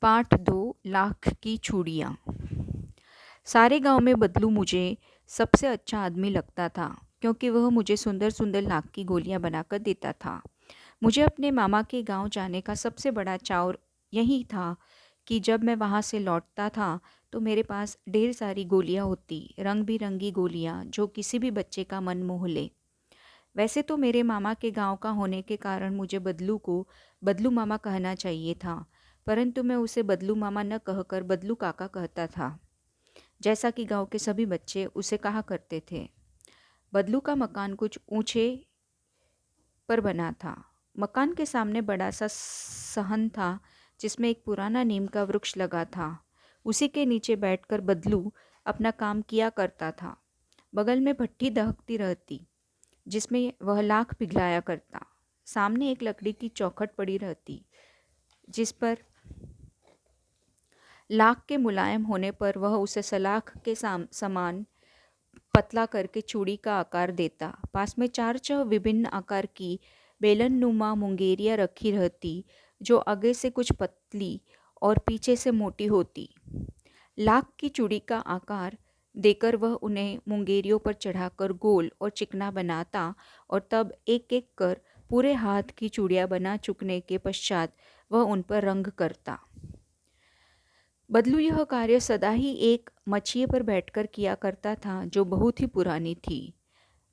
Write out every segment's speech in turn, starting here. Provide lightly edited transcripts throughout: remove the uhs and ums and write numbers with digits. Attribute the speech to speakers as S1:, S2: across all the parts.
S1: पाठ 2 लाख की चूड़ियाँ। सारे गांव में बदलू मुझे सबसे अच्छा आदमी लगता था क्योंकि वह मुझे सुंदर सुंदर लाख की गोलियां बनाकर देता था। मुझे अपने मामा के गांव जाने का सबसे बड़ा चाव यही था कि जब मैं वहां से लौटता था तो मेरे पास ढेर सारी गोलियां होती, रंग बिरंगी गोलियां जो किसी भी बच्चे का मन मोह ले। वैसे तो मेरे मामा के गांव का होने के कारण मुझे बदलू को बदलू मामा कहना चाहिए था, परंतु मैं उसे बदलू मामा न कहकर बदलू काका कहता था, जैसा कि गांव के सभी बच्चे उसे कहा करते थे। बदलू का मकान कुछ ऊंचे पर बना था। मकान के सामने बड़ा सा सहन था जिसमें एक पुराना नीम का वृक्ष लगा था। उसी के नीचे बैठकर बदलू अपना काम किया करता था। बगल में भट्ठी दहकती रहती जिसमें वह लाख पिघलाया करता। सामने एक लकड़ी की चौखट पड़ी रहती जिस पर लाख के मुलायम होने पर वह उसे सलाख के समान पतला करके चूड़ी का आकार देता। पास में चार छह विभिन्न आकार की बेलन नुमा मुंगेरियाँ रखी रहती जो आगे से कुछ पतली और पीछे से मोटी होती। लाख की चूड़ी का आकार देकर वह उन्हें मुंगेरियों पर चढ़ाकर गोल और चिकना बनाता और तब एक एक कर पूरे हाथ की चूड़ियाँ बना चुकने के पश्चात वह उन पर रंग करता। बदलू यह कार्य सदा ही एक मछिए पर बैठकर किया करता था जो बहुत ही पुरानी थी।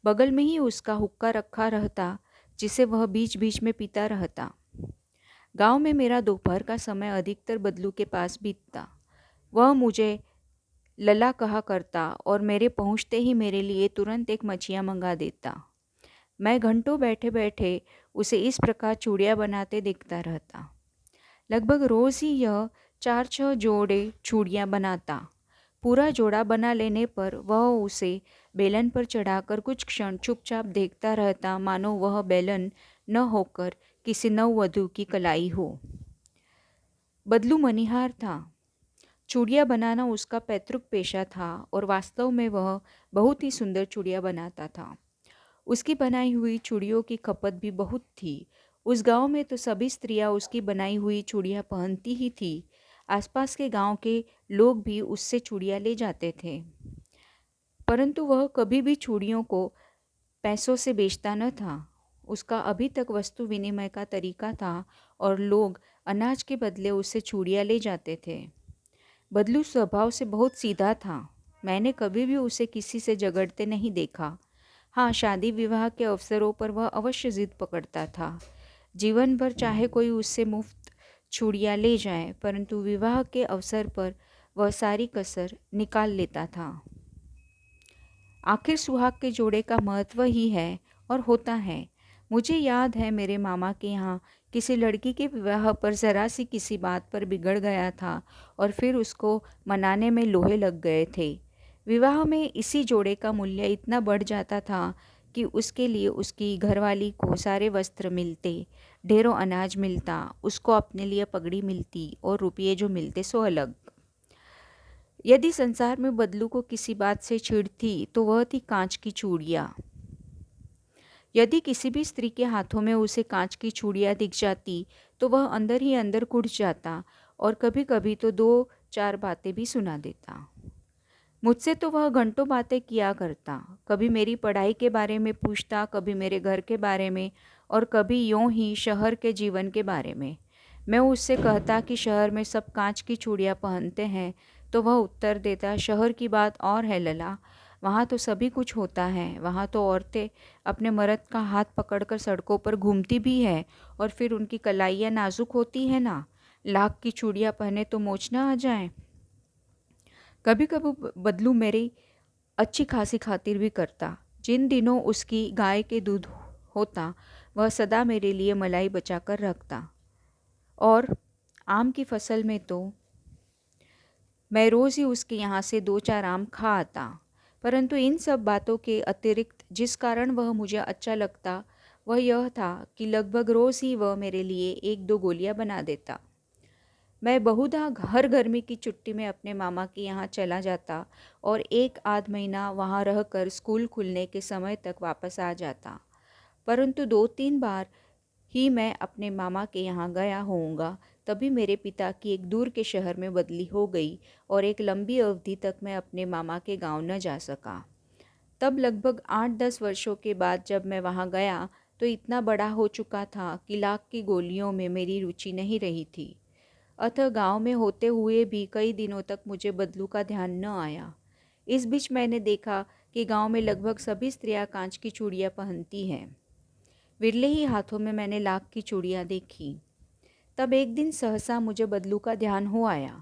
S1: बगल में ही उसका हुक्का रखा रहता जिसे वह बीच बीच में पीता रहता। गांव में मेरा दोपहर का समय अधिकतर बदलू के पास बीतता। वह मुझे लला कहा करता और मेरे पहुंचते ही मेरे लिए तुरंत एक मछिया मंगा देता। मैं घंटों बैठे बैठे उसे इस प्रकार चूड़ियाँ बनाते देखता रहता। लगभग रोज़ ही यह 4-6 जोड़े चूड़ियाँ बनाता। पूरा जोड़ा बना लेने पर वह उसे बेलन पर चढ़ाकर कुछ क्षण चुपचाप देखता रहता, मानो वह बेलन न होकर किसी नववधू की कलाई हो। बदलू मनिहार था। चूड़ियाँ बनाना उसका पैतृक पेशा था और वास्तव में वह बहुत ही सुंदर चूड़ियाँ बनाता था। उसकी बनाई हुई चूड़ियों की खपत भी बहुत थी। उस गांव में तो सभी स्त्रियां उसकी बनाई हुई चूड़ियाँ पहनती ही थी। आसपास के गांव के लोग भी उससे चूड़ियाँ ले जाते थे, परंतु वह कभी भी चूड़ियों को पैसों से बेचता न था। उसका अभी तक वस्तु विनिमय का तरीका था और लोग अनाज के बदले उससे चूड़ियाँ ले जाते थे। बदलू स्वभाव से बहुत सीधा था। मैंने कभी भी उसे किसी से झगड़ते नहीं देखा। हाँ, शादी विवाह के अवसरों पर वह अवश्य जिद पकड़ता था। जीवन भर चाहे कोई उससे मुफ्त चूड़ियाँ ले जाए, परंतु विवाह के अवसर पर वह सारी कसर निकाल लेता था। आखिर सुहाग के जोड़े का महत्व ही है और होता है। मुझे याद है मेरे मामा के यहाँ किसी लड़की के विवाह पर ज़रा सी किसी बात पर बिगड़ गया था और फिर उसको मनाने में लोहे लग गए थे। विवाह में इसी जोड़े का मूल्य इतना बढ़ जाता था कि उसके लिए उसकी घरवाली को सारे वस्त्र मिलते, ढेरों अनाज मिलता, उसको अपने लिए पगड़ी मिलती और रुपये जो मिलते सो अलग। यदि संसार में बदलू को किसी बात से चिढ़ थी तो वह थी कांच की चूड़ियाँ। यदि किसी भी स्त्री के हाथों में उसे कांच की चूड़ियाँ दिख जाती तो वह अंदर ही अंदर कुढ़ जाता और कभी कभी तो 2-4 बातें भी सुना देता। मुझसे तो वह घंटों बातें किया करता। कभी मेरी पढ़ाई के बारे में पूछता, कभी मेरे घर के बारे में और कभी यूं ही शहर के जीवन के बारे में। मैं उससे कहता कि शहर में सब कांच की चूड़ियाँ पहनते हैं तो वह उत्तर देता, शहर की बात और है लला, वहाँ तो सभी कुछ होता है। वहाँ तो औरतें अपने मर्द का हाथ पकड़कर सड़कों पर घूमती भी है और फिर उनकी कलाइयाँ नाजुक होती है ना, लाख की चूड़ियाँ पहने तो मोच ना आ जाए। कभी कभी बदलू मेरी अच्छी खासी खातिर भी करता। जिन दिनों उसकी गाय के दूध होता वह सदा मेरे लिए मलाई बचा कर रखता। और आम की फसल में तो मैं रोज़ ही उसके यहाँ से 2-4 आम खा आता। परंतु इन सब बातों के अतिरिक्त जिस कारण वह मुझे अच्छा लगता वह यह था कि लगभग रोज़ ही वह मेरे लिए 1-2 गोलियाँ बना देता। मैं बहुधा हर गर्मी की छुट्टी में अपने मामा के यहाँ चला जाता और 1-आध महीना वहाँ रहकर स्कूल खुलने के समय तक वापस आ जाता। परंतु 2-3 बार ही मैं अपने मामा के यहाँ गया होऊंगा तभी मेरे पिता की एक दूर के शहर में बदली हो गई और एक लंबी अवधि तक मैं अपने मामा के गांव न जा सका। तब लगभग 8-10 वर्षों के बाद जब मैं वहां गया तो इतना बड़ा हो चुका था कि लाख की गोलियों में मेरी रुचि नहीं रही थी। अतः गांव में होते हुए भी कई दिनों तक मुझे बदलू का ध्यान न आया। इस बीच मैंने देखा कि गांव में लगभग सभी स्त्रियां कांच की चूड़ियां पहनती हैं। विरले ही हाथों में मैंने लाख की चूड़ियां देखी। तब एक दिन सहसा मुझे बदलू का ध्यान हो आया।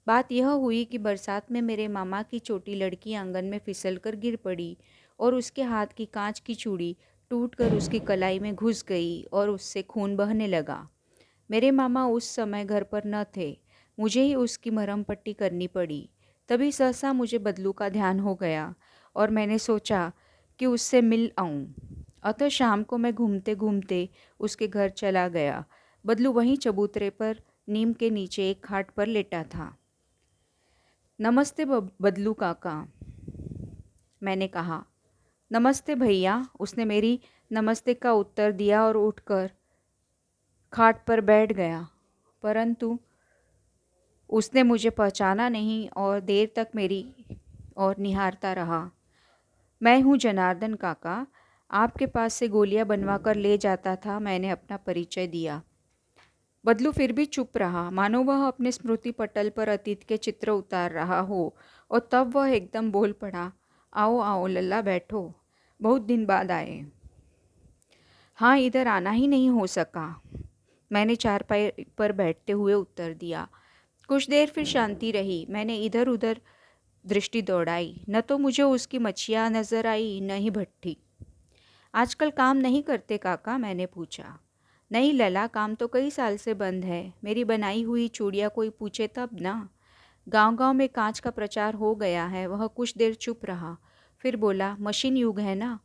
S1: बात यह हुई कि बरसात में मेरे मामा की छोटी लड़की आंगन में फिसलकर गिर पड़ी और उसके हाथ की कांच की चूड़ी टूटकर उसकी कलाई में घुस गई और उससे खून बहने लगा। मेरे मामा उस समय घर पर न थे। मुझे ही उसकी मरहम पट्टी करनी पड़ी। तभी सहसा मुझे बदलू का ध्यान हो गया और मैंने सोचा कि उससे मिल आऊं। अतः शाम को मैं घूमते घूमते उसके घर चला गया। बदलू वहीं चबूतरे पर नीम के नीचे एक खाट पर लेटा था। नमस्ते बदलू काका, मैंने कहा। नमस्ते भैया, उसने मेरी नमस्ते का उत्तर दिया और उठकर खाट पर बैठ गया। परंतु उसने मुझे पहचाना नहीं और देर तक मेरी ओर निहारता रहा। मैं हूँ जनार्दन काका, आपके पास से गोलियां बनवा कर ले जाता था, मैंने अपना परिचय दिया। बदलू फिर भी चुप रहा, मानो वह अपने स्मृति पटल पर अतीत के चित्र उतार रहा हो। और तब वह एकदम बोल पड़ा, आओ आओ लल्ला, बैठो, बहुत दिन बाद आए। हाँ, इधर आना ही नहीं हो सका, मैंने चारपाई पर बैठते हुए उत्तर दिया। कुछ देर फिर शांति रही। मैंने इधर उधर दृष्टि दौड़ाई। न तो मुझे उसकी मच्छियाँ नजर आई, न ही भट्ठी। आजकल काम नहीं करते काका, मैंने पूछा। नहीं लला, काम तो कई साल से बंद है। मेरी बनाई हुई चूड़ियाँ कोई पूछे तब ना। गांव गांव में कांच का प्रचार हो गया है। वह कुछ देर चुप रहा, फिर बोला, मशीन युग है ना,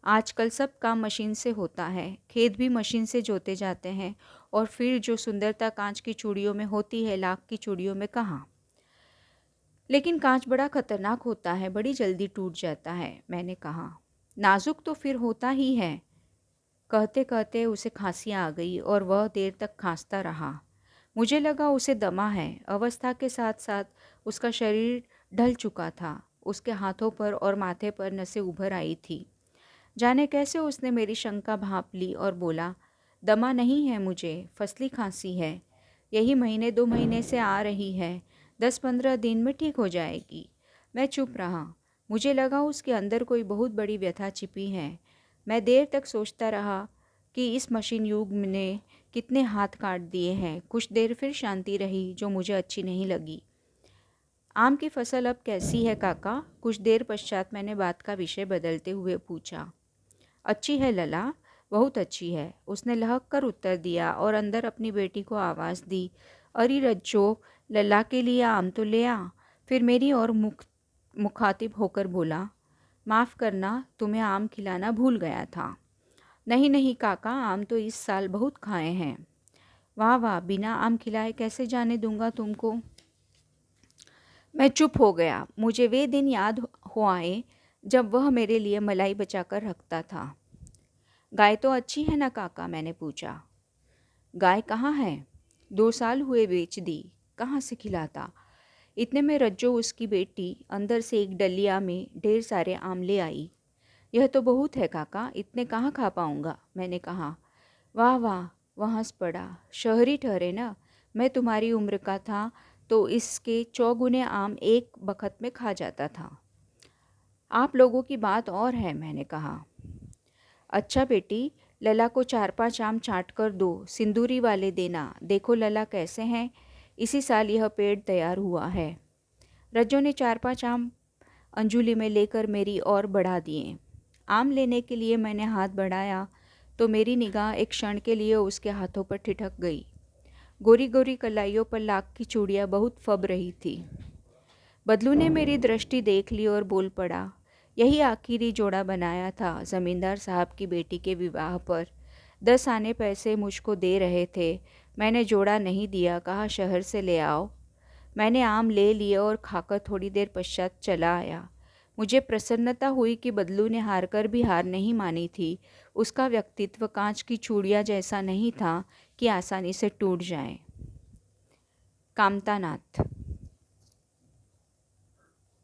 S1: आजकल सब काम मशीन से होता है। खेत भी मशीन से जोते जाते हैं और फिर जो सुंदरता कांच की चूड़ियों में होती है, लाख की चूड़ियों में कहाँ। लेकिन कांच बड़ा खतरनाक होता है, बड़ी जल्दी टूट जाता है, मैंने कहा। नाजुक तो फिर होता ही है। कहते कहते उसे खांसी आ गई और वह देर तक खांसता रहा। मुझे लगा उसे दमा है। अवस्था के साथ साथ उसका शरीर ढल चुका था। उसके हाथों पर और माथे पर नसें उभर आई थी। जाने कैसे उसने मेरी शंका भांप ली और बोला, दमा नहीं है मुझे, फसली खांसी है। यही महीने 2 महीने से आ रही है, 10-15 दिन में ठीक हो जाएगी। मैं चुप रहा। मुझे लगा उसके अंदर कोई बहुत बड़ी व्यथा छिपी है। मैं देर तक सोचता रहा कि इस मशीन युग ने कितने हाथ काट दिए हैं। कुछ देर फिर शांति रही, जो मुझे अच्छी नहीं लगी। आम की फसल अब कैसी है काका? कुछ देर पश्चात मैंने बात का विषय बदलते हुए पूछा। अच्छी है लला, बहुत अच्छी है, उसने लहक कर उत्तर दिया और अंदर अपनी बेटी को आवाज़ दी। अरे रज्जो, लला के लिए आम तो ले आ। फिर मेरी ओर मुखातिब होकर बोला, माफ़ करना, तुम्हें आम खिलाना भूल गया था। नहीं नहीं काका, आम तो इस साल बहुत खाए हैं। वाह वाह, बिना आम खिलाए कैसे जाने दूंगा तुमको। मैं चुप हो गया। मुझे वे दिन याद हो आए जब वह मेरे लिए मलाई बचाकर रखता था। गाय तो अच्छी है ना काका, मैंने पूछा। गाय कहाँ है? 2 साल हुए बेच दी, कहाँ से खिलाता। इतने में रज्जो, उसकी बेटी, अंदर से एक डलिया में ढेर सारे आम ले आई। यह तो बहुत है काका, इतने कहाँ खा पाऊँगा, मैंने कहा। वाह वाह, वह हंस पड़ा। शहरी ठहरे ना, मैं तुम्हारी उम्र का था तो इसके 4 गुने आम एक बखत में खा जाता था। आप लोगों की बात और है, मैंने कहा। अच्छा बेटी, लला को 4-5 आम चाट कर दो, सिंदूरी वाले देना। देखो लला कैसे हैं, इसी साल यह पेड़ तैयार हुआ है। रज्जो ने 4-5 आम अंजुली में लेकर मेरी ओर बढ़ा दिए। आम लेने के लिए मैंने हाथ बढ़ाया तो मेरी निगाह एक क्षण के लिए उसके हाथों पर ठिठक गई। गोरी गोरी कलाइयों पर लाख की चूड़ियाँ बहुत फब रही थी। बदलू ने मेरी दृष्टि देख ली और बोल पड़ा, यही आखिरी जोड़ा बनाया था ज़मींदार साहब की बेटी के विवाह पर। 10 आने पैसे मुझको दे रहे थे, मैंने जोड़ा नहीं दिया, कहा शहर से ले आओ। मैंने आम ले लिए और खाकर थोड़ी देर पश्चात चला आया। मुझे प्रसन्नता हुई कि बदलू ने हार कर भी हार नहीं मानी थी। उसका व्यक्तित्व कांच की चूड़ियाँ जैसा नहीं था कि आसानी से टूट जाए। कामतानाथ।